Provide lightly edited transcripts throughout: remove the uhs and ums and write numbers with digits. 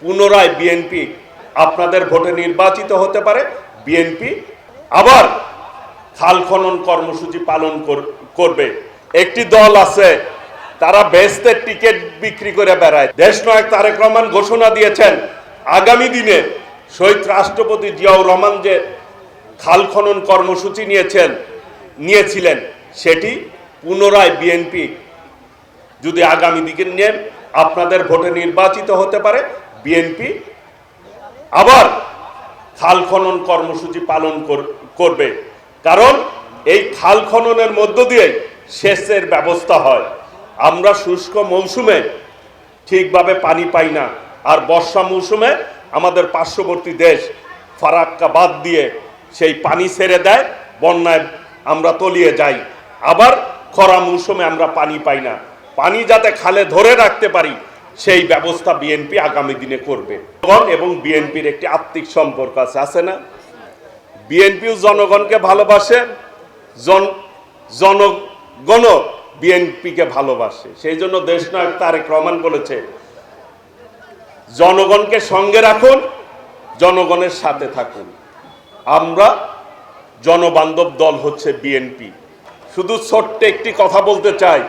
পুনরায় বিএনপি আপনাদের ভোটে নির্বাচিত হতে পারে। বিএনপি আবার খাল খনন কর্মসূচি পালন করবে। একটি দল আছে তারা বেহেশতের টিকিট বিক্রি করে বেড়ায়। দেশনায়ক তারেক রহমান ঘোষণা দিয়েছেন আগামী দিনে শহীদ রাষ্ট্রপতি জিয়াউর রহমান যে খাল খনন কর্মসূচি নিয়েছিলেন সেটি পুনরায় বিএনপি যদি আগামী দিকে নেন আপনাদের ভোটে নির্বাচিত হতে পারে। বিএনপি আবার খাল খনন কর্মসূচি পালন করবে, কারণ এই খাল খননের মধ্য দিয়ে সেচের ব্যবস্থা হয়। আমরা শুষ্ক মৌসুমে ঠিকভাবে পানি পাই না, আর বর্ষা মৌসুমে আমাদের পার্শ্ববর্তী দেশ ফারাক্কা বাঁধ দিয়ে সেই পানি ছেড়ে দেয়, বন্যায় আমরা তলিয়ে যাই। আবার খরা মৌসুমে আমরা পানি পাই না। পানি যাতে খালে ধরে রাখতে পারি সেই ব্যবস্থা বিএনপি আগামী দিনে করবে। এবং বিএনপির একটি আত্মিক সম্পর্ক আছে না? বিএনপিও জনগণকে ভালোবাসে, জনগণও বিএনপিকে ভালোবাসে। সেই জন্য দেশনায়ক তারেক রহমান বলেছে জনগণকে সঙ্গে রাখুন, জনগণের সাথে থাকুন। আমরা জনবান্ধব দল হচ্ছে বিএনপি। শুধু ছোট্ট একটি কথা বলতে চাই,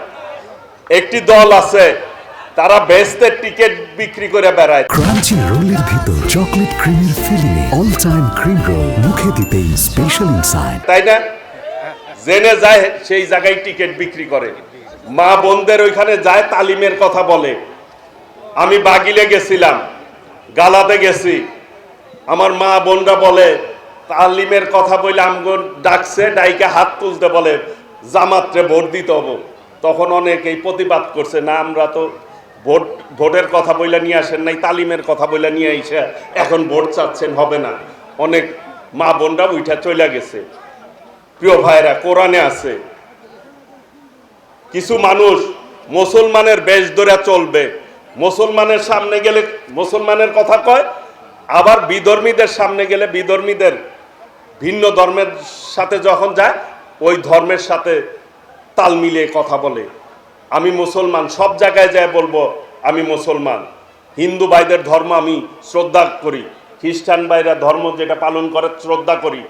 একটি দল আছে তারা বেহেশতের টিকিট বিক্রি করে বেড়ায়। ক্রাঞ্চি রোলের ভিতর চকলেট ক্রিমের ফিলিংয়ে অল টাইম ক্রিম রোল, মুখে দিতেই স্পেশাল ইনসাইড, তাই না? জেনে যায় সেই জায়গায় টিকিট বিক্রি করে। মা বোনদের ওইখানে যায়, তালিমের কথা বলে। আমি বাগিলে গেছিলাম, গালাতে গেছি, আমার মা বোনরা বলে তালিমের কথা বলে আমগো ডাকছে, ডাইকে হাত তুলতে বলে জামাতরে ভোট দিতে হবো। তখন অনেকেই প্রতিবাদ করছে, না আমরা তো ভোটের কথা বইলা নিয়ে আসেন নাই, তালিমের কথা বইলা নিয়ে আইসা এখন ভোট চাচ্ছেন, হবে না। অনেক মা বোনরা উঠা চলে গেছে। প্রিয় ভাইরা, কোরআনে আছে কিছু মানুষ মুসলমানের বেশ ধরে চলবে, মুসলমানের সামনে গেলে মুসলমানের কথা কয়, আবার বিধর্মীদের সামনে গেলে বিধর্মীদের, ভিন্ন ধর্মের সাথে যখন যায় ওই ধর্মের সাথে তাল মিলিয়ে কথা বলে। আমি মুসলমান, সব জায়গায় যায় বলবো আমি মুসলমান। হিন্দু ভাইদের ধর্ম আমি শ্রদ্ধা করি, খ্রিস্টান ভাইরা ধর্ম যেটা পালন করে শ্রদ্ধা করি,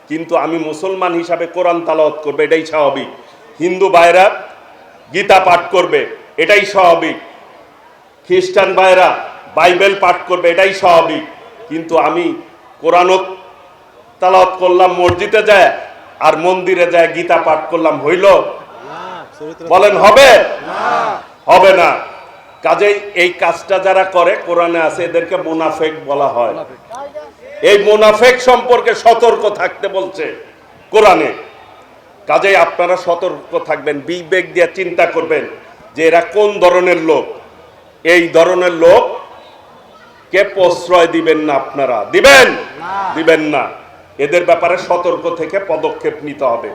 কিন্তু আমি মুসলমান হিসাবে কোরআন তালাওয়াত করবে, এটাই স্বাভাবিক। হিন্দু ভাইরা গীতা পাঠ করবে, এটাই স্বাভাবিক। খ্রিস্টান ভাইরা বাইবেল পাঠ করবে, এটাই স্বাভাবিক। কিন্তু আমি কোরআনও তালাওয়াত করলাম মসজিদে যায়, আর মন্দিরে যায় গীতা পাঠ করলাম, হইল? বলেন হবে? হবে না। কাজেই এই কাজটা যারা করে, কোরআনে আছে এদেরকে মুনাফেক বলা হয়। এই মুনাফেক সম্পর্কে সতর্ক থাকতে বলছে কোরআনে। কাজেই আপনারা সতর্ক থাকবেন, বিবেক দিয়ে চিন্তা করবেন যে এরা কোন ধরনের লোক। এই ধরনের লোক কে প্রশ্রয় দিবেন না, আপনারা দিবেন না। এদের ব্যাপারে সতর্ক থেকে পদক্ষেপ নিতে হবে।